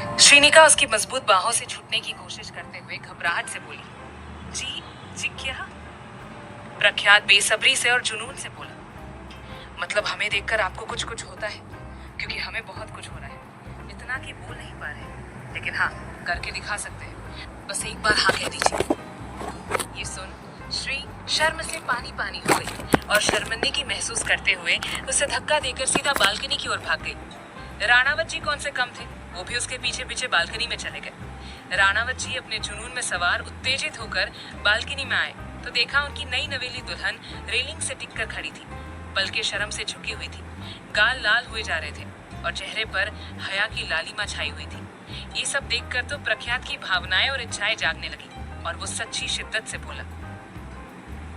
श्रीनिका उसकी मजबूत बाहों से छूटने की कोशिश करते हुए घबराहट से बोली, जी जी क्या? प्रख्यात बेसब्री से और जुनून से बोला, मतलब हमें देखकर आपको कुछ कुछ होता है, क्योंकि हमें बहुत कुछ हो रहा है। इतना कि बोल नहीं पा रहे, लेकिन हाँ, करके दिखा सकते हैं। बस एक बार हाँ कह दीजिए। ये सुन श्री शर्म से पानी पानी हो गई और शर्मिंदगी महसूस करते हुए उसे धक्का देकर सीधा बालकनी की ओर भाग गई। राणावत जी कौन से कम थे, वो भी उसके पीछे पीछे बालकनी में चले गए। राणावत जी अपने जुनून में सवार उत्तेजित होकर बालकनी में आए तो देखा उनकी नई नवेली दुल्हन रेलिंग से टिककर खड़ी थी। पलके शर्म से झुकी हुई थी, गाल लाल हुए जा रहे थे और चेहरे पर हया की लालिमा छाई हुई थी। ये सब देखकर तो प्रख्यात की भावनाएं और इच्छाएं जागने लगी और वो सच्ची शिद्दत से बोला,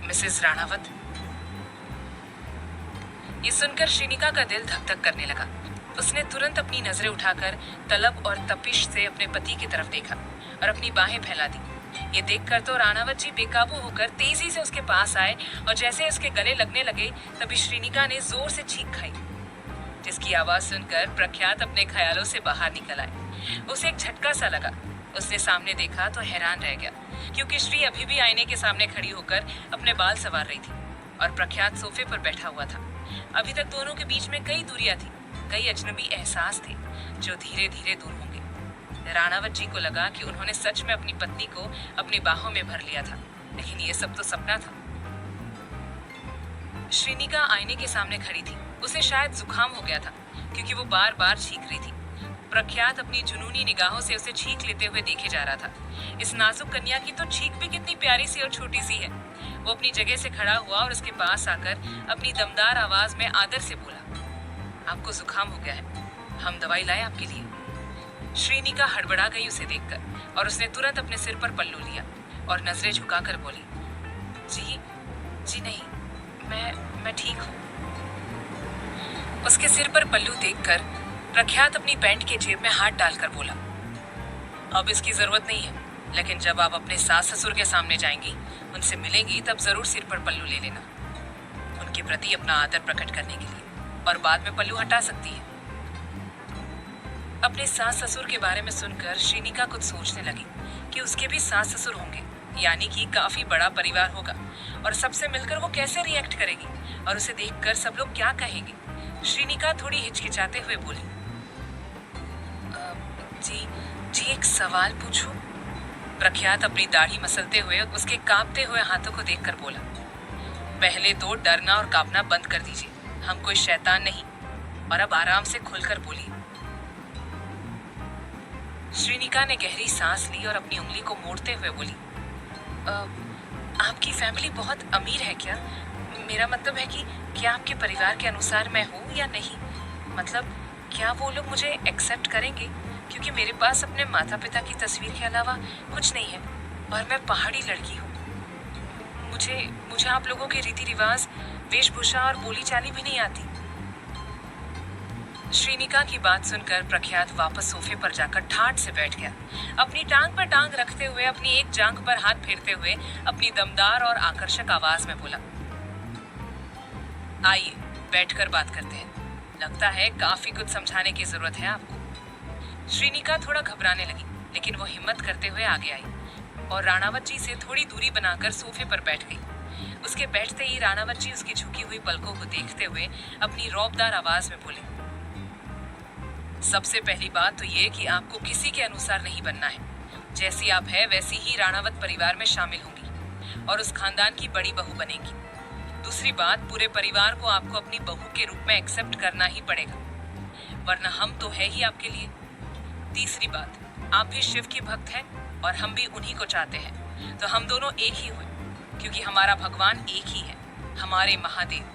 मिसेस राणावत। ये सुनकर श्रीनिका का दिल धक धक करने लगा। उसने तुरंत अपनी नजरें उठाकर तलब और तपिश से अपने पति की तरफ देखा और अपनी बाहें फैला दी। ये देखकर तो राणावत जी बेकाबू होकर तेजी से उसके पास आए और जैसे उसके गले लगने लगे तभी श्रीनिका ने जोर से चीख खाई, जिसकी आवाज सुनकर प्रख्यात अपने ख्यालों से बाहर निकल आए। उसे एक झटका सा लगा। उसने सामने देखा तो हैरान रह गया, क्योंकि श्री अभी भी आईने के सामने खड़ी होकर अपने बाल संवार रही थी और प्रख्यात सोफे पर बैठा हुआ था। अभी तक दोनों के बीच में कई दूरियां थी, कई अजनबी एहसास थे जो धीरे धीरे दूर होंगे। राणावत जी को लगा कि उन्होंने सच में अपनी पत्नी को अपनी बाहों में भर लिया था, लेकिन ये सब तो सपना था। श्रीनिका आईने के सामने खड़ी थी। उसे शायद जुकाम हो गया था, क्योंकि वो बार बार छींक रही थी। प्रख्यात अपनी जुनूनी निगाहों से उसे छींक लेते हुए देखे जा रहा था। इस नाजुक कन्या की तो छींक भी कितनी प्यारी सी और छोटी सी है। वो अपनी जगह से खड़ा हुआ और उसके पास आकर अपनी दमदार आवाज में आदर से बोला, आपको जुकाम हो गया है, हम दवाई लाए आपके लिए। श्रीनिका हड़बड़ा गई उसे देखकर और उसने तुरंत अपने सिर पर पल्लू लिया और नजरें झुकाकर बोली, जी जी नहीं, मैं ठीक हूँ। उसके सिर पर पल्लू देखकर प्रख्यात अपनी पैंट के जेब में हाथ डालकर बोला, अब इसकी जरूरत नहीं है, लेकिन जब आप अपने सास ससुर के सामने जाएंगी, उनसे मिलेंगी, तब जरूर सिर पर पल्लू ले लेना, उनके प्रति अपना आदर प्रकट करने के लिए, और बाद में पल्लू हटा सकती है। अपने सास ससुर के बारे में सुनकर श्रीनिका कुछ सोचने लगी कि उसके भी सास ससुर होंगे, यानी कि काफी बड़ा परिवार होगा, और सबसे मिलकर वो कैसे रिएक्ट करेगी और उसे देखकर सब लोग क्या कहेंगे। श्रीनिका थोड़ी हिचकिचाते हुए बोली, जी जी एक सवाल पूछूं? प्रख्यात अपनी दाढ़ी मसलते हुए उसके कांपते हुए हाथों को देखकर बोला, पहले तो डरना और कांपना बंद कर दीजिए, हम कोई शैतान नहीं। और अब आराम से खुलकर बोलिए। श्रीनिका ने गहरी सांस ली और अपनी उंगली को मोड़ते हुए बोली, आपकी फैमिली बहुत अमीर है क्या? मेरा मतलब है कि क्या आपके परिवार के अनुसार मैं हूँ या नहीं? मतलब क्या वो लोग मुझे एक्सेप्ट करेंगे? क्योंकि मेरे पास अपने माता पिता की तस्वीर के अलावा कुछ नहीं है और मैं पहाड़ी लड़की हूँ। मुझे आप लोगों के रीति रिवाज, वेशभूषा और बोली चाली भी नहीं आती। श्रीनिका की बात सुनकर प्रख्यात वापस सोफे पर जाकर ठाठ से बैठ गया, अपनी टांग पर टांग रखते हुए अपनी एक जांघ पर हाथ फेरते हुए अपनी दमदार और आकर्षक आवाज में बोला, आइए बैठकर बात करते हैं, लगता है काफी कुछ समझाने की जरूरत है आपको। श्रीनिका थोड़ा घबराने लगी, लेकिन वो हिम्मत करते हुए आगे आई और राणावत जी से थोड़ी दूरी बनाकर सोफे पर बैठ गई। उसके बैठते ही राणावत जी उसकी झुकी हुई पलकों को देखते हुए अपनी रौबदार आवाज में बोले, सबसे पहली बात तो ये कि आपको किसी के अनुसार नहीं बनना है। जैसी आप है वैसी ही राणावत परिवार में शामिल होंगी और उस खानदान की बड़ी बहू बनेंगी। दूसरी बात, पूरे परिवार को आपको अपनी बहू के रूप में एक्सेप्ट करना ही पड़ेगा, वरना हम तो है ही आपके लिए। तीसरी बात, आप भी शिव की भक्त हैं और हम भी उन्हीं को चाहते हैं, तो हम दोनों एक ही हुए, क्योंकि हमारा भगवान एक ही है, हमारे महादेव।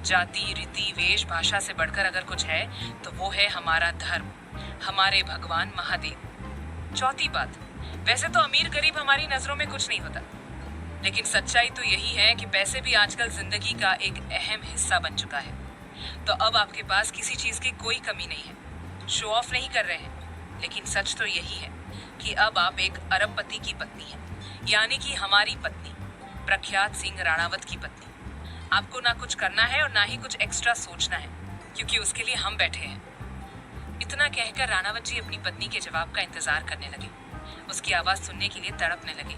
जाति, रीति, वेश, भाषा से बढ़कर अगर कुछ है तो वो है हमारा धर्म, हमारे भगवान महादेव। चौथी बात, वैसे तो अमीर गरीब हमारी नजरों में कुछ नहीं होता, लेकिन सच्चाई तो यही है कि पैसे भी आजकल जिंदगी का एक अहम हिस्सा बन चुका है। तो अब आपके पास किसी चीज की कोई कमी नहीं है। शो ऑफ नहीं कर रहे हैं, लेकिन सच तो यही है कि अब आप एक अरबपति की पत्नी हैं, यानी कि हमारी पत्नी, प्रख्यात सिंह राणावत की पत्नी। आपको ना कुछ करना है और ना ही कुछ एक्स्ट्रा सोचना है, क्योंकि उसके लिए हम बैठे हैं। इतना कहकर राणावत जी अपनी पत्नी के जवाब का इंतजार करने लगे। उसकी आवाज सुनने के लिए तड़पने लगे,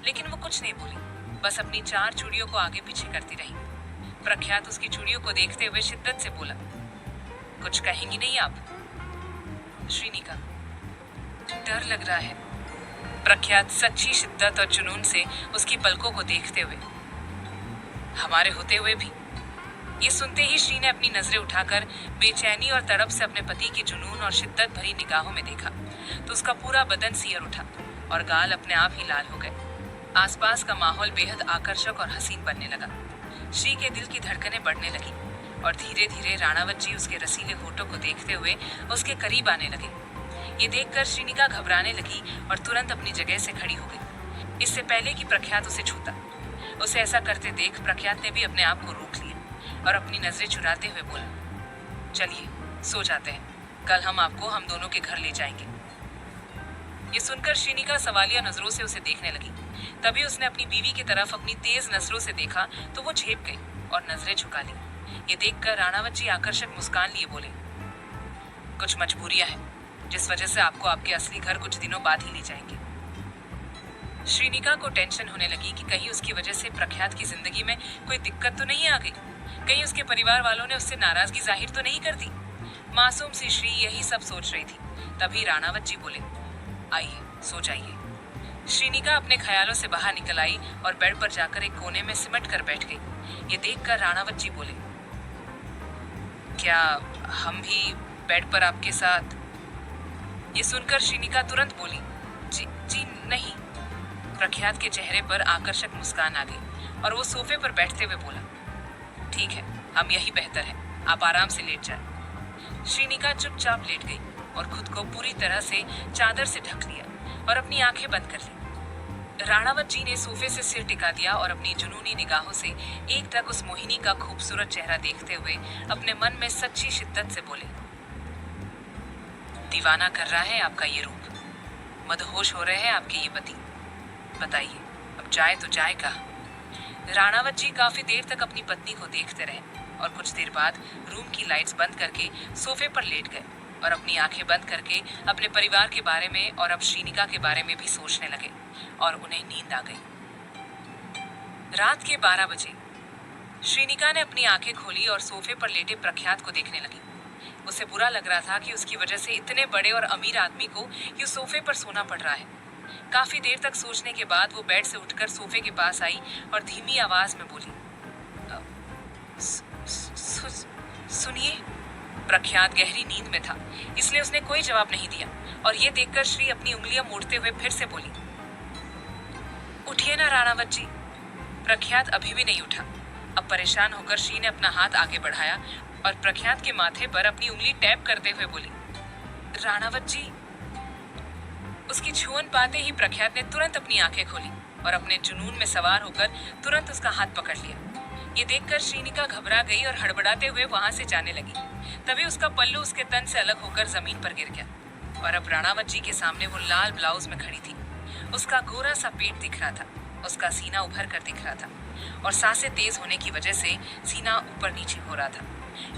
लेकिन वो कुछ नहीं बोली, बस अपनी 4 चूड़ियों को आगे पीछे करती रही। प्रख्यात उसकी चूड़ियों को देखते हुए शिद्दत से बोला, कुछ कहेंगी नहीं आप? श्रीनिका, डर लग रहा है। प्रख्यात सच्ची शिद्दत और जुनून से उसकी पलकों को देखते हुए, हमारे होते हुए भी? ये सुनते ही श्री ने अपनी नजरें उठाकर बेचैनी और तड़प से अपने पति की जुनून और शिद्दत भरी निगाहों में देखा तो उसका पूरा बदन सियर उठा और गाल अपने आप ही लाल हो गए। आसपास का माहौल बेहद आकर्षक और हसीन बनने लगा। श्री के दिल की धड़कनें बढ़ने लगी और धीरे धीरे राणावत जी उसके रसीले होठों को देखते हुए उसके करीब आने लगे। ये देखकर श्रीनिका घबराने लगी और तुरंत अपनी जगह से खड़ी हो गई, इससे पहले कि प्रख्यात उसे छूता। उसे ऐसा करते देख प्रख्यात ने भी अपने आप को रोक लिया और अपनी नजरें चुराते हुए बोला, चलिए सो जाते हैं, कल हम आपको हम दोनों के घर ले जाएंगे। ये सुनकर श्रीनिका सवालिया नजरों से उसे देखने लगी। तभी उसने अपनी बीवी की तरफ अपनी तेज नजरों से देखा तो वो झेप गई और नजरें झुका ली। ये देखकर राणावत जी आकर्षक मुस्कान लिए बोले, कुछ मजबूरियां हैं जिस वजह से आपको आपके असली घर कुछ दिनों बाद ही ले जाएंगे। श्रीनिका को टेंशन होने लगी कि कहीं उसकी वजह से प्रख्यात की जिंदगी में कोई दिक्कत तो नहीं आ गई, कहीं उसके परिवार वालों ने उससे नाराजगी जाहिर तो नहीं कर दी। मासूम सी श्री यही सब सोच रही थी। तभी राणावत जी बोले, आइए सो जाइए। श्रीनिका अपने ख्यालों से बाहर निकल आई और बेड पर जाकर एक कोने में सिमट कर बैठ गई। ये देखकर राणावत जी बोले, क्या हम भी बेड पर आपके साथ? ये सुनकर श्रीनिका तुरंत बोली, जी जी नहीं। प्रख्यात के चेहरे पर आकर्षक मुस्कान आ गई और वो सोफे पर बैठते हुए बोला, ठीक है, हम यही बेहतर है, आप आराम से लेट जाएं। श्रीनिका चुपचाप लेट गई और खुद को पूरी तरह से चादर से ढक लिया और अपनी आंखें बंद कर ली। राणावत जी ने सोफे से सिर टिका दिया और अपनी जुनूनी निगाहों से एक टक उस मोहिनी का खूबसूरत चेहरा देखते हुए अपने मन में सच्ची शिद्दत से बोले, दीवाना कर रहा है आपका ये रूप, मदहोश हो रहे हैं आपके ये पति, बताइए अब जाए तो जाए कहाँ? राणावत जी काफी देर तक अपनी पत्नी को देखते रहे और कुछ देर बाद रूम की लाइट्स बंद करके सोफे पर लेट गए और अपनी आंखें बंद करके अपने परिवार के बारे में और अब श्रीनिका के बारे में भी सोचने लगे और उन्हें नींद आ गई। रात के 12 बजे श्रीनिका ने अपनी आंखें खोली और सोफे पर लेटे प्रख्यात को देखने लगी। उसे बुरा लग रहा था कि उसकी वजह से इतने बड़े और अमीर आदमी को ये सोफे पर सोना पड़ रहा है। काफी देर तक सोचने के बाद वो बेड से उठकर सोफे के पास आई और धीमी आवाज में बोली, सुनिए। प्रख्यात गहरी नींद में था, इसलिए उसने कोई जवाब नहीं दिया और ये देखकर श्री अपनी उंगलियां मोड़ते हुए फिर से बोली, उठिए ना राणावत जी। प्रख्यात अभी भी नहीं उठा। अब परेशान होकर श्री ने अपना हाथ आगे बढ़ाया और प्रख्यात के माथे पर अपनी उंगली टैप करते हुए बोली, राणावत जी। उसकी छुअन पाते ही प्रख्यात ने तुरंत अपनी आंखें खोली और अपने जुनून में सवार होकर तुरंत उसका हाथ पकड़ लिया। ये देखकर श्रीनिका घबरा गई और हड़बड़ाते हुए वहां से जाने लगी। तभी उसका पल्लू उसके तन से अलग होकर जमीन पर गिर गया और अब राणावत जी के सामने वो लाल ब्लाउज में खड़ी थी। उसका गोरा सा पेट दिख रहा था, उसका सीना उभर कर दिख रहा था और सांसें तेज होने की वजह से सीना ऊपर नीचे हो रहा था।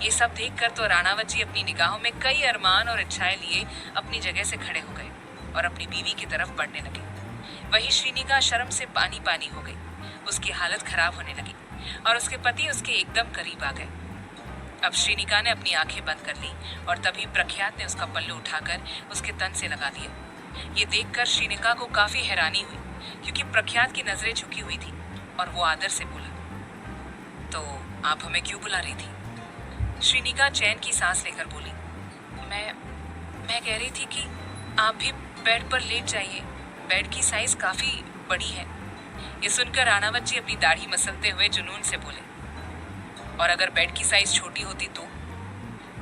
ये सब देखकर तो राणावत जी अपनी निगाहों में कई अरमान और इच्छाएं लिए अपनी जगह से खड़े हो गए और अपनी बीवी की तरफ बढ़ने लगे। वही श्रीनिका शर्म से पानी पानी हो गई। उसकी हालत खराब होने लगी और उसके पति उसके एकदम करीब आ गए। अब श्रीनिका ने अपनी आंखें बंद कर ली और तभी प्रख्यात ने उसका पल्लू उठाकर उसके तन से लगा दिया। ये देखकर श्रीनिका को काफी हैरानी हुई क्योंकि प्रख्यात की नजरें झुकी हुई थी और वो आदर से बोला, तो आप हमें क्यों बुला रही थी? श्रीनिका चैन की सांस लेकर बोली, मैं कह रही थी कि आप भी बेड पर लेट जाइए, बेड की साइज काफी बड़ी है। ये सुनकर राणावत जी अपनी दाढ़ी मसलते हुए जुनून से बोले, और अगर बेड की साइज छोटी होती तो?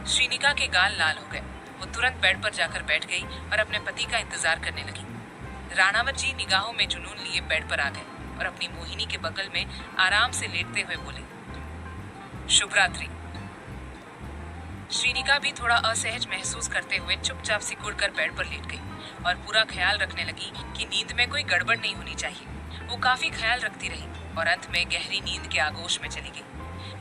श्रीनिका के गाल लाल हो गए। वो तुरंत बेड पर जाकर बैठ गई और अपने पति का इंतजार करने लगी। राणावत जी निगाहों में जुनून लिए बेड पर आ गए और अपनी मोहिनी के बगल में आराम से लेटते हुए बोले, शुभ रात्रि। श्रीनिका भी थोड़ा असहज महसूस करते हुए चुपचाप सिकुड़कर बेड पर लेट गई और पूरा ख्याल रखने लगी कि नींद में कोई गड़बड़ नहीं होनी चाहिए। वो काफी ख्याल रखती रही और अंत में गहरी नींद के आगोश में चली गई।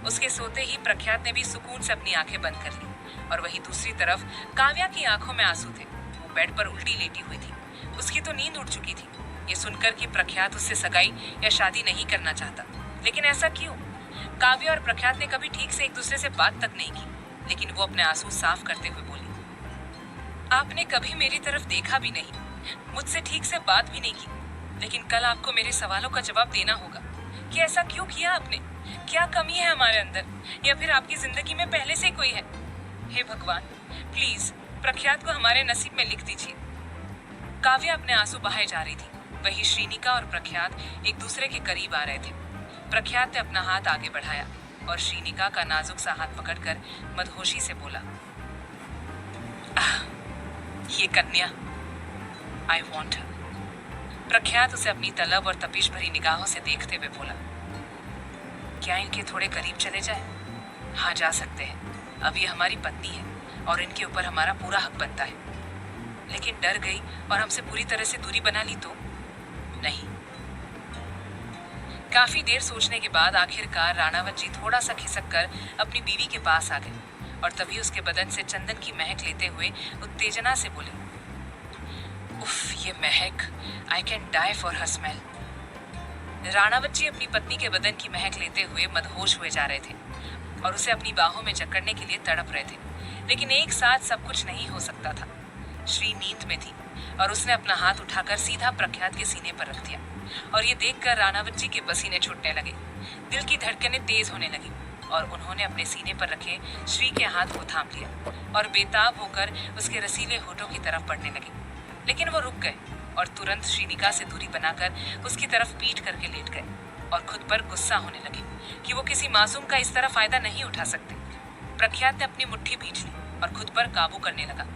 उसके सोते ही प्रख्यात ने भी सुकून से अपनी आंखें बंद कर ली और वहीं दूसरी तरफ काव्या की आंखों में आंसू थे। वो बेड पर उल्टी लेटी हुई थी। उसकी तो नींद उड़ चुकी थी। ये सुनकर कि प्रख्यात उससे सगाई या शादी नहीं करना चाहता। लेकिन ऐसा क्यों? काव्या और प्रख्यात ने कभी ठीक से एक दूसरे से बात तक नहीं की, लेकिन वो अपने आंसू साफ करते हुए बोली, आपने कभी मेरी तरफ देखा भी नहीं, मुझसे ठीक से बात भी नहीं की, लेकिन कल आपको मेरे सवालों का जवाब देना होगा कि ऐसा क्यों किया आपने। क्या कमी है हमारे अंदर, या फिर आपकी जिंदगी में पहले से कोई है? हे भगवान, प्लीज प्रख्यात को हमारे नसीब में लिख दीजिए। काव्या अपने आंसू बहाए जा रही थी। वही श्रीनिका और प्रख्यात एक दूसरे के करीब आ रहे थे। प्रख्यात ने अपना हाथ आगे बढ़ाया और श्रीनिका का नाजुक सा हाथ पकड़कर मदहोशी से बोला, ये कन्या, आई वॉन्ट हर। प्रख्यात उसे अपनी तलब और तपिश भरी निगाहों से देखते हुए बोला, क्या इनके थोड़े करीब चले जाए? हाँ, जा सकते हैं। अब ये हमारी पत्नी है और इनके ऊपर हमारा पूरा हक बनता है। लेकिन डर गई और हमसे पूरी तरह से दूरी बना ली तो? नहीं। काफी देर सोचने के बाद आखिरकार राणावत जी थोड़ा सा खिसक कर अपनी बीवी के पास आ गए और तभी उसके बदन से चंदन की महक लेते हुए उत्तेजना से बोले, उफ, ये महक, I can die for her smell. Ranawat ji अपनी पत्नी के बदन की महक लेते हुए मदहोश हुए जा रहे थे और उसे अपनी बाहों में जकड़ने के लिए तड़प रहे थे, लेकिन एक साथ सब कुछ नहीं हो सकता था। श्री नींद में थी और उसने अपना हाथ उठाकर सीधा प्रख्यात के सीने पर रख दिया और ये देखकर राणावत जी के पसीने छूटने लगे। दिल की धड़कनें तेज होने लगी और उन्होंने अपने सीने पर रखे श्री के हाथ को थाम लिया और बेताब होकर उसके रसीले होठों की तरफ बढ़ने लगे। लेकिन वो रुक गए और तुरंत श्रीनिका से दूरी बनाकर उसकी तरफ पीठ करके लेट गए और खुद पर गुस्सा होने लगे कि वो किसी मासूम का इस तरह फायदा नहीं उठा सकते। प्रख्यात ने अपनी मुट्ठी भींच ली और खुद पर काबू करने लगा।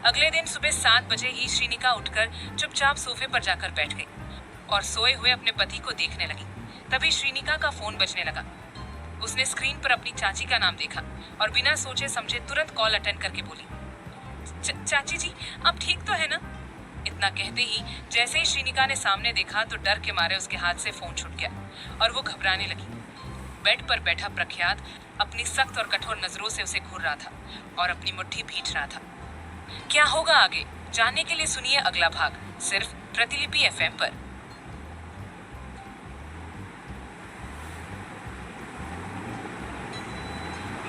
अगले दिन सुबह 7 बजे ही श्रीनिका उठकर चुपचाप सोफे पर जाकर बैठ गई और सोए हुए अपने पति को देखने लगी। तभी श्रीनिका का फोन बजने लगा। उसने स्क्रीन पर अपनी चाची का नाम देखा और बिना सोचे समझे तुरंत कॉल अटेंड करके बोली, चाची जी, आप ठीक तो है ना? इतना कहते ही जैसे ही श्रीनिका ने सामने देखा तो डर के मारे उसके हाथ से फोन छूट गया और वो घबराने लगी। बेड पर बैठा प्रख्यात अपनी सख्त और कठोर नजरों से उसे घूर रहा था और अपनी मुट्ठी भींच रहा था। क्या होगा आगे, जानने के लिए सुनिए अगला भाग, सिर्फ प्रतिलिपि एफएम पर।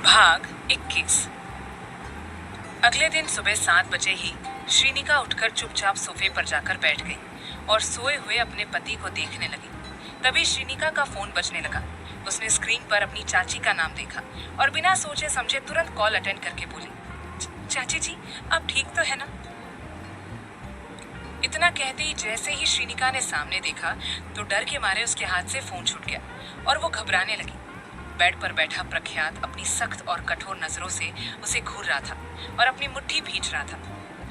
भाग 21। अगले दिन सुबह 7 बजे ही श्रीनिका उठकर चुपचाप सोफे पर जाकर बैठ गई और सोए हुए अपने पति को देखने लगी। तभी श्रीनिका का फोन बजने लगा। उसने स्क्रीन पर अपनी चाची का नाम देखा और बिना सोचे समझे तुरंत कॉल अटेंड करके बोली, चाची जी, आप ठीक तो है ना? इतना कहते ही जैसे ही श्रीनिका ने सामने देखा तो डर के मारे उसके हाथ से फोन छूट गया और वो घबराने लगी। बेड पर बैठा प्रख्यात अपनी सख्त और कठोर नजरों से उसे घूर रहा था और अपनी मुट्ठी भींच रहा था।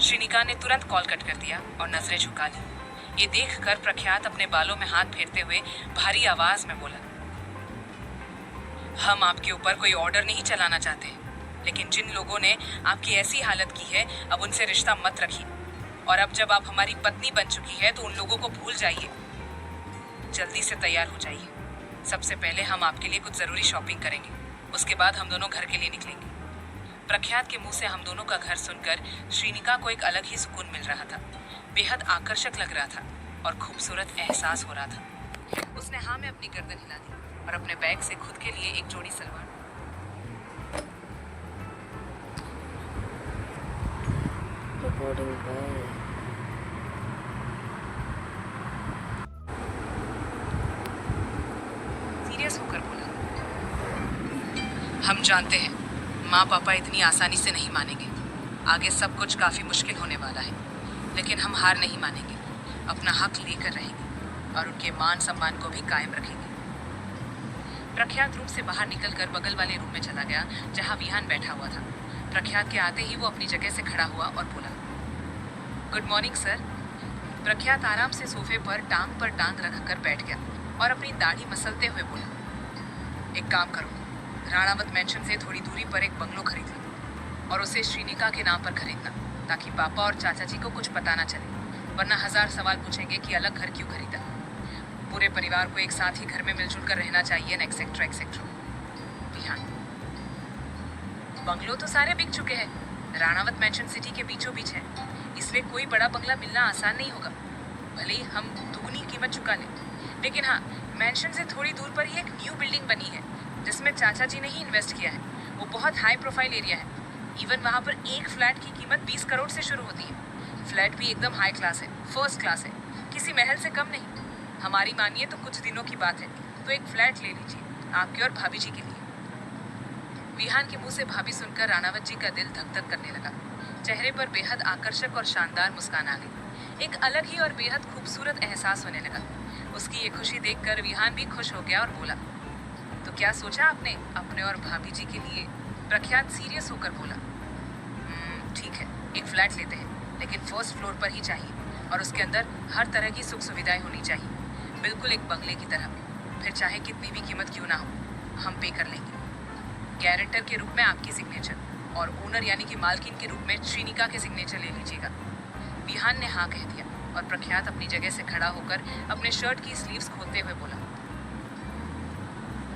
श्रीनिका ने तुरंत कॉल कट कर दिया और नजरें झुका ली। ये देखकर प्रख्यात अपने बालों में हाथ फेरते हुए भारी आवाज में बोला, हम आपके ऊपर कोई ऑर्डर नहीं चलाना चाहते, लेकिन जिन लोगों ने आपकी ऐसी हालत की है अब उनसे रिश्ता मत रखिए और अब जब आप हमारी पत्नी बन चुकी है तो उन लोगों को भूल जाइए। जल्दी से तैयार हो जाइए। सबसे पहले हम आपके लिए कुछ जरूरी शॉपिंग करेंगे, उसके बाद हम दोनों घर के लिए निकलेंगे। प्रख्यात के मुंह से हम दोनों का घर सुनकर श्रीनिका को एक अलग ही सुकून मिल रहा था। बेहद आकर्षक लग रहा था और खूबसूरत एहसास हो रहा था। उसने हाँ में अपनी गर्दन हिला दी और अपने बैग से खुद के लिए एक जोड़ी सलवार सीरियस होकर बोला, हम जानते हैं माँ पापा इतनी आसानी से नहीं मानेंगे। आगे सब कुछ काफी मुश्किल होने वाला है, लेकिन हम हार नहीं मानेंगे। अपना हक लेकर रहेंगे और उनके मान सम्मान को भी कायम रखेंगे। प्रख्यात रूम से बाहर निकलकर बगल वाले रूम में चला गया जहां विहान बैठा हुआ था। प्रख्यात के आते ही वो अपनी जगह से खड़ा हुआ और बोला, गुड मॉर्निंग सर। प्रख्यात आराम से सोफे पर टांग रखकर बैठ गया और अपनी दाढ़ी मसलते हुए बोला, एक काम करो, राणावत मेंशन से थोड़ी दूरी पर एक बंगलो खरीद लो और उसे श्रीनिका के नाम पर खरीदना, ताकि पापा और चाचा जी को कुछ पता ना चले, वरना 1000 सवाल पूछेंगे कि अलग घर क्यों खरीदा। पूरे परिवार को एक साथ ही घर में मिलजुल कर रहना चाहिए, एक्सेट्रा एक्सेट्रा। विहान, बंगलो तो सारे बिक चुके हैं, राणावत मैंशन सिटी के बीचों बीच है, इसलिए कोई बड़ा बंगला मिलना आसान नहीं होगा। भले ही हम दुगनी कीमत चुका लें, लेकिन हाँ, मैंशन से थोड़ी दूर पर ही एक न्यू बिल्डिंग बनी है जिसमें चाचा जी ने ही इन्वेस्ट किया है। वो बहुत हाई प्रोफाइल एरिया है। इवन वहाँ पर एक फ्लैट की कीमत 20 करोड़ से शुरू होती है। फ्लैट भी एकदम हाई क्लास है, फर्स्ट क्लास है, किसी महल से कम नहीं। हमारी मानिए तो कुछ दिनों की बात है, तो एक फ्लैट ले लीजिए, आपके और भाभी जी के लिए। विहान के मुंह से भाभी सुनकर राणावत जी का दिल धक धक करने लगा। चेहरे पर बेहद आकर्षक और शानदार मुस्कान आ गई। एक अलग ही और बेहद खूबसूरत एहसास होने लगा। उसकी ये खुशी देखकर विहान भी खुश हो गया और बोला, तो क्या सोचा आपने अपने और भाभी जी के लिए? प्रख्यात सीरियस होकर बोला, ठीक है, एक फ्लैट लेते हैं, लेकिन फर्स्ट फ्लोर पर ही चाहिए और उसके अंदर हर तरह की सुख सुविधाएं होनी चाहिए, बिल्कुल एक बंगले की तरह। फिर चाहे कितनी भी कीमत क्यों ना हो, हम पे कर लेंगे। गारंटर के रूप में आपकी सिग्नेचर और ओनर यानी कि मालकिन के रूप में श्रीनिका के सिग्नेचर ले लीजिएगा। विहान ने हाँ कह दिया और प्रख्यात अपनी जगह से खड़ा होकर अपने शर्ट की स्लीव्स खोलते हुए बोला,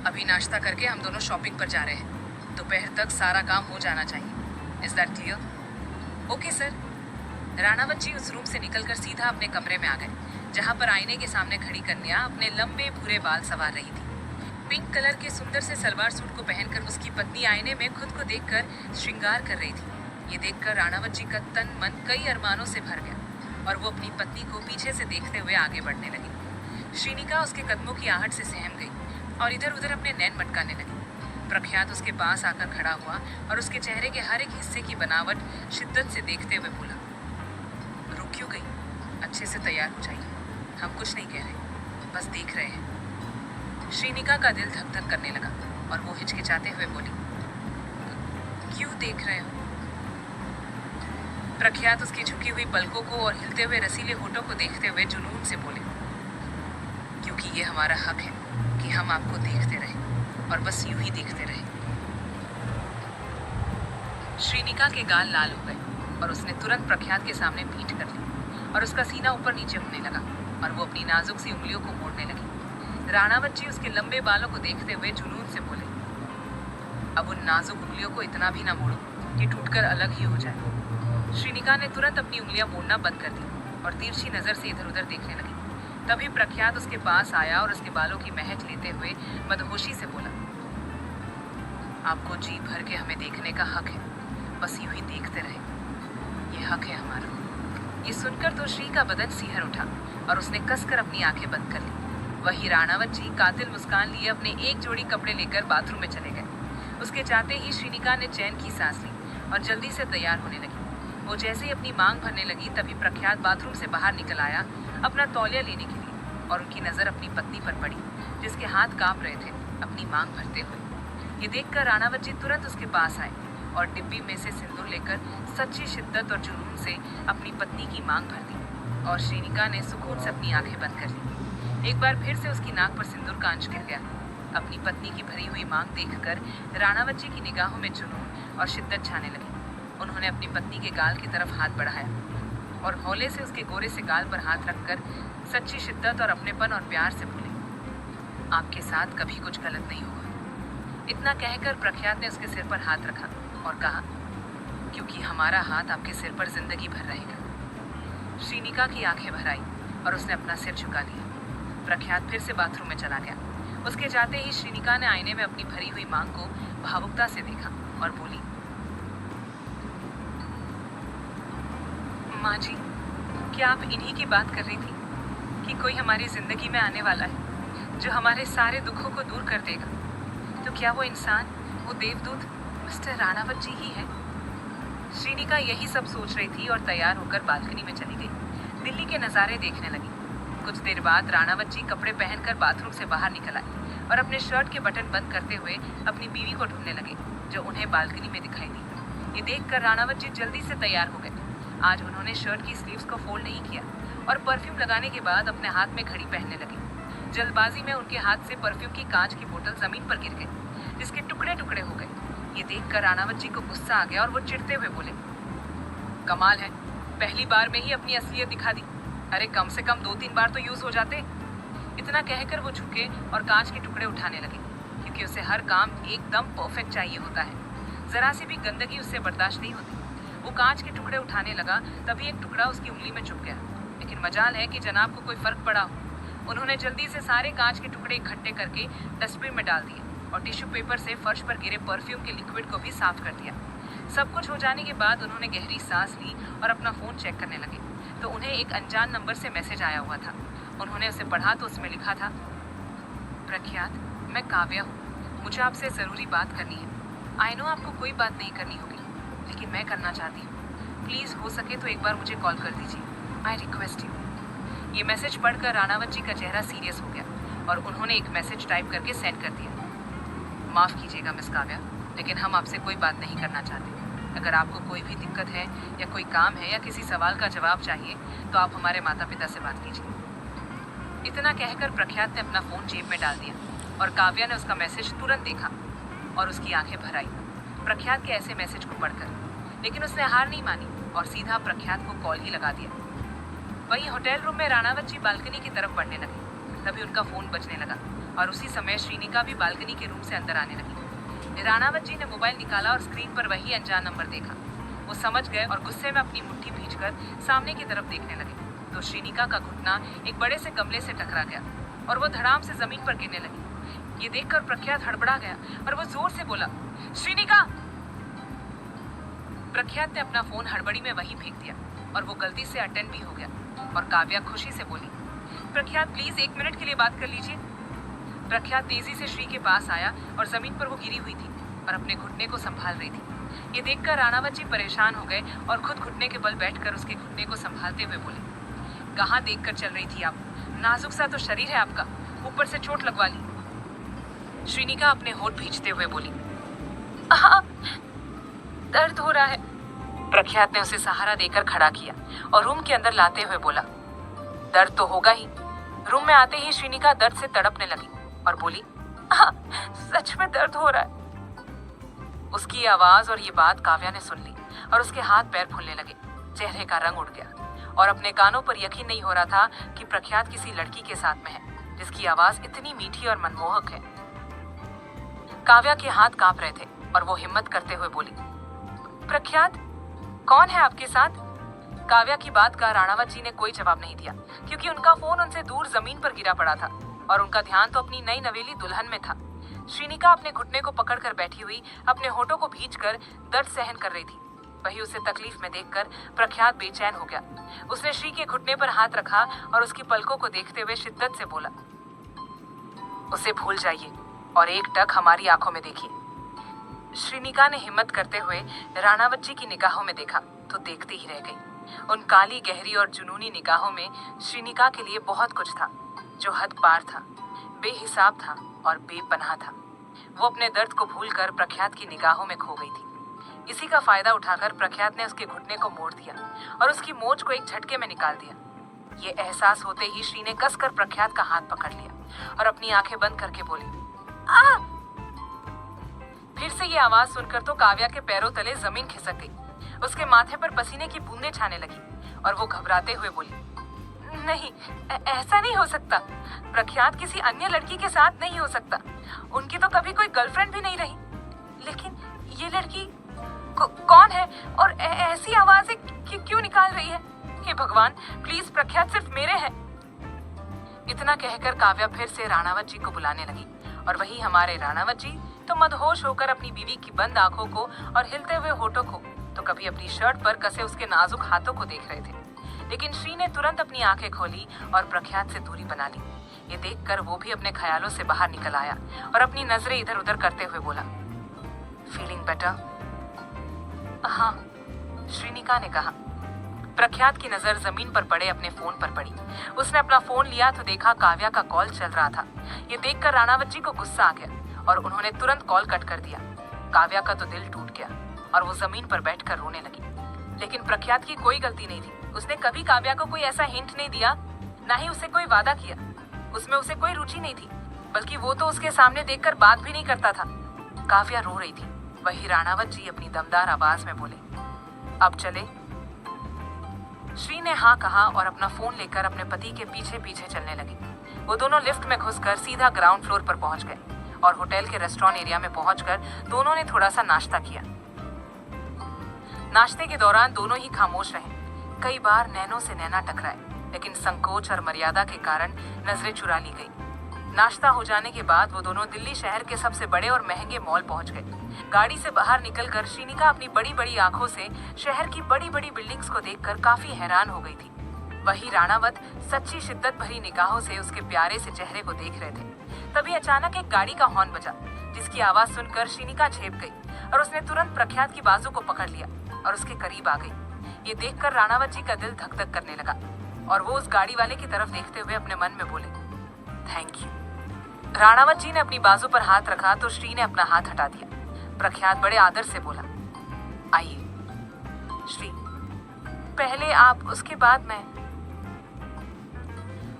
अभी नाश्ता करके हम दोनों शॉपिंग पर जा रहे हैं। दोपहर तक सारा काम हो जाना चाहिए। Is that clear? Okay sir. Ranawat ji उस रूम से निकलकर सीधा अपने कमरे में आ गए, जहाँ पर आईने के सामने खड़ी कन्या अपने लंबे भूरे बाल संवार रही थी। पिंक कलर के सुंदर से सलवार सूट को पहनकर उसकी पत्नी आईने में खुद को देखकर श्रृंगार कर रही थी। ये देखकर राणावत जी का तन मन कई अरमानों से भर गया और वो अपनी पत्नी को पीछे से देखते हुए आगे बढ़ने लगी। श्रीनिका उसके कदमों की आहट से सहम गई और इधर उधर अपने नैन मटकाने लगी। प्रख्यात उसके पास आकर खड़ा हुआ और उसके चेहरे के हर एक हिस्से की बनावट शिद्दत से देखते हुए बोला, रुक क्यों गई? अच्छे से तैयार हो जाइए, हम कुछ नहीं कह रहे, बस देख रहे हैं। श्रीनिका का दिल धक धक करने लगा और वो हिचकिचाते हुए बोली, क्यों देख रहे हो? प्रख्यात उसकी झुकी हुई पलकों को और हिलते हुए रसीले होठों को देखते हुए जुनून से बोले, क्योंकि ये हमारा हक है कि हम आपको देखते रहें और बस यूं ही देखते रहें। श्रीनिका के गाल लाल हो गए और उसने तुरंत प्रख्यात के सामने पीठ कर ली और उसका सीना ऊपर नीचे होने लगा और वो अपनी नाजुक सी उंगलियों को मोड़ने लगी। राणावत जी उसके लंबे बालों को देखते हुए जुनून से बोले, अब उन नाजुक उंगलियों को इतना भी ना मोड़ो कि टूटकर अलग ही हो जाए। श्रीनिका ने तुरंत अपनी उंगलियां मोड़ना बंद कर दी और तिरछी नजर से इधर उधर देखने लगी। तभी प्रख्यात उसके पास आया और उसके बालों की महक लेते हुए मदहोशी से बोला, आपको जी भर के हमें देखने का हक है, बस यूं ही देखते रहे, ये हक है हमारा। ये सुनकर तो श्री का बदन सिहर उठा और उसने कसकर अपनी आंखें बंद कर ली। वही राणावत जी कातिल मुस्कान लिए अपने एक जोड़ी कपड़े लेकर बाथरूम में चले गए। उसके जाते ही श्रीनिका ने चैन की सांस ली और जल्दी से तैयार होने लगी। वो जैसे ही अपनी मांग भरने लगी तभी प्रख्यात बाथरूम से बाहर निकल आया अपना तौलिया लेने के लिए और उनकी नज़र अपनी पत्नी पर पड़ी, जिसके हाथ कांप रहे थे अपनी मांग भरते हुए। ये देखकर राणावत जी तुरंत उसके पास आए और डिब्बी में से सिंदूर लेकर सच्ची शिद्दत और जुनून से अपनी पत्नी की मांग भर दी और श्रीनिका ने सुकून से अपनी आंखें बंद कर ली। एक बार फिर से उसकी नाक पर सिंदूर का अंश गिर गया। अपनी पत्नी की भरी हुई मांग देखकर राणावत जी की निगाहों में जुनून और शिद्दत छाने लगी। उन्होंने अपनी पत्नी के गाल की तरफ हाथ बढ़ाया और हौले से उसके गोरे से गाल पर हाथ रखकर सच्ची शिद्दत और अपनेपन और प्यार से बोले, आपके साथ कभी कुछ गलत नहीं होगा। इतना कहकर प्रख्यात ने उसके सिर पर हाथ रखा और कहा, क्योंकि हमारा हाथ आपके सिर पर जिंदगी भर रहेगा। श्रीनिका की आंखें भर आई और उसने अपना सिर झुका लिया। प्रख्यात फिर से बाथरूम में चला गया। उसके जाते ही श्रीनिका ने आईने में अपनी भरी हुई मांग को भावुकता से देखा और बोली, माँ जी, क्या आप इन्हीं की बात कर रही थी कि कोई हमारी जिंदगी में आने वाला है जो हमारे सारे दुखों को दूर कर देगा? तो क्या वो इंसान, वो देवदूत मिस्टर राणावत जी ही है? श्रीनिका यही सब सोच रही थी और तैयार होकर बालकनी में चली गई। दिल्ली के नज़ारे देखने लगी। कुछ देर बाद राणावत जी कपड़े पहनकर बाथरूम से बाहर निकल आए और अपने शर्ट के बटन बंद करते हुए अपनी बीवी को ढूंढने लगे, जो उन्हें बालकनी में दिखाई दी। ये देखकर राणावत जी जल्दी से तैयार हो गए। आज उन्होंने शर्ट की स्लीव्स को फोल्ड नहीं किया और परफ्यूम लगाने के बाद अपने हाथ में घड़ी पहनने लगे। जल्दबाजी में उनके हाथ से परफ्यूम की कांच की बोतल जमीन पर गिर गई, जिसके टुकड़े टुकड़े हो गए। ये देखकर राणावत जी को गुस्सा आ गया और वो चिढ़ते हुए बोले, कमाल है, पहली बार में ही अपनी असलियत दिखा दी। अरे कम से कम 2-3 बार तो यूज हो जाते। इतना कहकर वो झुके और कांच के टुकड़े उठाने लगे, क्योंकि उसे हर काम एकदम परफेक्ट चाहिए होता है। जरा सी भी गंदगी उससे बर्दाश्त नहीं होती। वो कांच के टुकड़े उठाने लगा, तभी एक टुकड़ा उसकी उंगली में चुभ गया। लेकिन मजाल है कि जनाब को कोई फर्क पड़ा हो। उन्होंने जल्दी से सारे कांच के टुकड़े इकट्ठे करके डस्टबिन में डाल दिए और टिश्यू पेपर से फर्श पर गिरे परफ्यूम के लिक्विड को भी साफ कर दिया। सब कुछ हो जाने के बाद उन्होंने गहरी सांस ली और अपना फ़ोन चेक करने लगे तो उन्हें एक अनजान नंबर से मैसेज आया हुआ था। उन्होंने उसे पढ़ा तो उसमें लिखा था, प्रख्यात, मैं काव्या हूँ, मुझे आपसे ज़रूरी बात करनी है। आई नो आपको कोई बात नहीं करनी होगी, लेकिन मैं करना चाहती हूँ। प्लीज़ हो सके तो एक बार मुझे कॉल कर दीजिए। I request you. ये मैसेज पढ़कर राणावत जी का चेहरा सीरियस हो गया और उन्होंने एक मैसेज टाइप करके सेंड कर दिया। माफ़ कीजिएगा मिस काव्या, लेकिन हम आपसे कोई बात नहीं करना चाहते। अगर आपको कोई भी दिक्कत है या कोई काम है या किसी सवाल का जवाब चाहिए तो आप हमारे माता पिता से बात कीजिए। इतना कहकर प्रख्यात ने अपना फ़ोन जेब में डाल दिया और काव्या ने उसका मैसेज तुरंत देखा और उसकी आंखें भर आई प्रख्यात के ऐसे मैसेज को पढ़कर। लेकिन उसने हार नहीं मानी और सीधा प्रख्यात को कॉल ही लगा दिया। वहीं होटल रूम में राणावत जी बालकनी की तरफ बढ़ने लगे, तभी उनका फ़ोन बजने लगा और उसी समय श्रीनिका भी बालकनी के रूम से अंदर आने लगी। राणावत जी ने मोबाइल निकाला और स्क्रीन पर वही अनजान नंबर देखा। वो समझ गए और गुस्से में अपनी मुट्ठी भींचकर सामने की तरफ देखने लगे तो श्रीनिका का घुटना एक बड़े से गमले से टकरा गया और वो धड़ाम से जमीन पर गिरने लगी। ये देखकर प्रख्यात हड़बड़ा गया और वो जोर से बोला, श्रीनिका। प्रख्यात ने अपना फोन हड़बड़ी में वहीं फेंक दिया और वो गलती से अटेंड भी हो गया और काव्या खुशी से बोली, प्रख्यात प्लीज 1 मिनट के लिए बात कर लीजिए। प्रख्यात तेजी से श्री के पास आया और जमीन पर वो गिरी हुई थी और अपने घुटने को संभाल रही थी। ये देखकर राणावत जी परेशान हो गए और खुद घुटने के बल बैठकर उसके घुटने को संभालते हुए बोले, कहाँ देखकर चल रही थी आप? नाजुक सा तो शरीर है आपका, ऊपर से चोट लगवा ली। श्रीनिका अपने होठ भींचते हुए बोली, दर्द हो रहा है। प्रख्यात ने उसे सहारा देकर खड़ा किया और रूम के अंदर लाते हुए बोला, दर्द तो होगा ही। रूम में आते ही श्रीनिका दर्द से तड़पने लगी और बोली, सच में दर्द हो रहा है। उसकी आवाज और ये बात काव्या ने सुन ली और उसके हाथ पैर फूलने लगे, चेहरे का रंग उड़ गया और अपने कानों पर यकीन नहीं हो रहा था कि प्रख्यात किसी लड़की के साथ में है जिसकी आवाज इतनी मीठी और मनमोहक है। काव्या के हाथ कांप रहे थे और वो हिम्मत करते हुए बोली, प्रख्यात कौन है आपके साथ? काव्या की बात का राणावत जी ने कोई जवाब नहीं दिया क्योंकि उनका फोन उनसे दूर जमीन पर गिरा पड़ा था और उनका ध्यान तो अपनी नई नवेली दुल्हन में था। श्रीनिका अपने घुटने को पकड़कर बैठी हुई अपने होठों को भींचकर दर्द सहन कर रही थी। वही उसे तकलीफ में देखकर प्रख्यात बेचैन हो गया। उसने श्री के घुटने पर हाथ रखा और उसकी पलकों को देखते हुए शिद्दत से बोला, उसे भूल जाइए और एक टक हमारी आंखों में देखिए। श्रीनिका ने हिम्मत करते हुए राणावत जी की निगाहों में देखा तो देखते ही रह गई। उन काली गहरी और जुनूनी निगाहों में श्रीनिका के लिए बहुत कुछ था जो हद पार था, बेहिसाब था और बेपनाह था। वो अपने दर्द को भूलकर प्रख्यात की निगाहों में खो गई थी। इसी का फायदा उठाकर प्रख्यात ने उसके घुटने को मोड़ दिया और उसकी मोच को एक झटके में निकाल दिया। ये एहसास होते ही श्री ने कसकर प्रख्यात का हाथ पकड़ लिया और अपनी आंखें बंद करके बोली, आ! फिर से ये आवाज सुनकर तो काव्या के पैरों तले जमीन खिसक गई। उसके माथे पर पसीने की बूंदें छाने लगी और वो घबराते हुए बोली, नहीं, ऐसा नहीं हो सकता। प्रख्यात किसी अन्य लड़की के साथ नहीं हो सकता। उनकी तो कभी कोई गर्लफ्रेंड भी नहीं रही। लेकिन ये लड़की कौन है और ऐसी आवाजें क्यों निकाल रही है? हे भगवान, प्लीज प्रख्यात सिर्फ मेरे हैं। इतना कहकर काव्या फिर से राणावत जी को बुलाने लगी और वही हमारे राणावत जी तो मदहोश होकर अपनी बीवी की बंद आंखों को और हिलते हुए होठों को तो कभी अपनी शर्ट पर कसे उसके नाजुक हाथों को देख रहे थे। लेकिन श्री ने तुरंत अपनी आंखें खोली और प्रख्यात से दूरी बना ली। ये देखकर वो भी अपने ख्यालों से बाहर निकल आया और अपनी नजरें इधर उधर करते हुए बोला, फीलिंग बेटर? हाँ, श्रीनिका ने कहा। प्रख्यात की नजर जमीन पर पड़े अपने फोन पर पड़ी। उसने अपना फोन लिया तो देखा काव्या का कॉल चल रहा था। ये देखकर राणावत जी को गुस्सा आ गया और उन्होंने तुरंत कॉल कट कर दिया। काव्या का तो दिल टूट गया और वो जमीन पर बैठकर रोने लगी। लेकिन प्रख्यात की कोई गलती नहीं थी। उसने कभी काव्या को कोई ऐसा हिंट नहीं दिया, ना ही उसे कोई वादा किया। उसमें उसे कोई रुचि नहीं थी, बल्कि वो तो उसके सामने देखकर बात भी नहीं करता था। काव्या रो रही थी। वही राणावत जी अपनी दमदार आवाज में बोले, अब चले? श्री ने हाँ कहा और अपना फोन लेकर अपने पति के पीछे पीछे चलने लगी। वो दोनों लिफ्ट में घुसकर सीधा ग्राउंड फ्लोर पर पहुंच गए और होटल के रेस्टोरेंट एरिया में पहुंचकर दोनों ने थोड़ा सा नाश्ता किया। नाश्ते के दौरान दोनों ही खामोश रहे। कई बार नैनों से नैना टकराए, लेकिन संकोच और मर्यादा के कारण नजरें चुरा ली गई। नाश्ता हो जाने के बाद वो दोनों दिल्ली शहर के सबसे बड़े और महंगे मॉल पहुंच गए। गाड़ी से बाहर निकलकर श्रीनिका अपनी बड़ी बड़ी आंखों से शहर की बड़ी बड़ी बिल्डिंग्स को देखकर काफी हैरान हो गई थी। वही राणावत सच्ची शिद्दत भरी निगाहों से उसके प्यारे से चेहरे को देख रहे थे। तभी अचानक एक गाड़ी का हॉर्न बजा, जिसकी आवाज सुनकर श्रीनिका झेप गई और उसने तुरंत प्रख्यात की बाजू को पकड़ लिया और उसके करीब आ गई। ये देखकर राणावत जी का दिल धक धक करने लगा और वो उस गाड़ी वाले की तरफ देखते हुए अपने मन में बोले, थैंक यू। राणावत जी ने अपनी बाजू पर हाथ रखा तो श्री ने अपना हाथ हटा दिया। प्रख्यात बड़े आदर से बोला, आइए। श्री, पहले आप, उसके बाद मैं।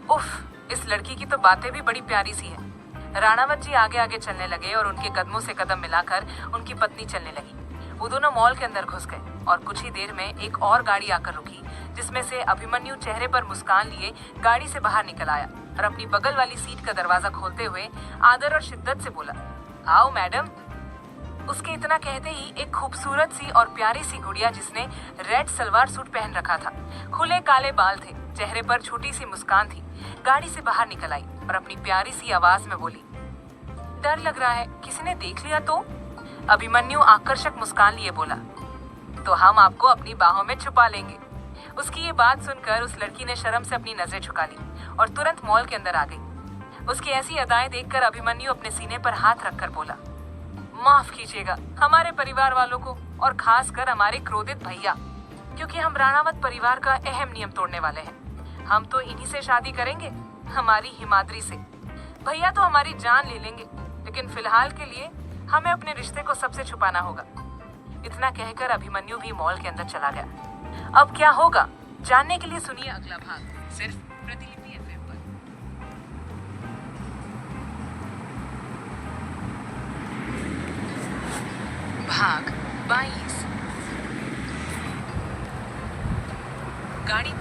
उफ, इस लड़की की तो बातें भी बड़ी प्यारी सी है। राणावत जी आगे आगे चलने लगे और उनके कदमों से कदम मिलाकर उनकी पत्नी चलने लगी। वो दोनों मॉल के अंदर घुस गए और कुछ ही देर में एक और गाड़ी आकर रुकी, जिसमें से अभिमन्यु चेहरे पर मुस्कान लिए गाड़ी से बाहर निकल आया और अपनी बगल वाली सीट का दरवाजा खोलते हुए आदर और शिद्दत से बोला, आओ मैडम। उसके इतना कहते ही एक खूबसूरत सी और प्यारी सी गुड़िया, जिसने रेड सलवार सूट पहन रखा था, खुले काले बाल थे, चेहरे पर छोटी सी मुस्कान थी, गाड़ी से बाहर निकल आई और अपनी प्यारी सी आवाज में बोली, डर लग रहा है, किसी ने देख लिया तो? अभिमन्यु आकर्षक मुस्कान लिए बोला, तो हम आपको अपनी बाहों में छुपा लेंगे। उसकी ये बात सुनकर उस लड़की ने शर्म से अपनी नजरें झुका ली और तुरंत मॉल के अंदर आ गई। उसकी ऐसी अदाएं देखकर अभिमन्यु अपने सीने पर हाथ रखकर बोला, माफ कीजिएगा हमारे परिवार वालों को, और खासकर हमारे क्रोधित भैया, क्योंकि हम राणावत परिवार का अहम नियम तोड़ने वाले हैं। हम तो इन्हीं से शादी करेंगे, हमारी हिमाद्री से। भैया तो हमारी जान ले लेंगे, लेकिन फिलहाल के लिए हमें अपने रिश्ते को सबसे छुपाना होगा। इतना कहकर अभिमन्यु भी मॉल के अंदर चला गया। अब क्या होगा, जानने के लिए सुनिए अगला भाग, सिर्फ प्रतिलिपि एफएम पर। भाग 22। गाड़ी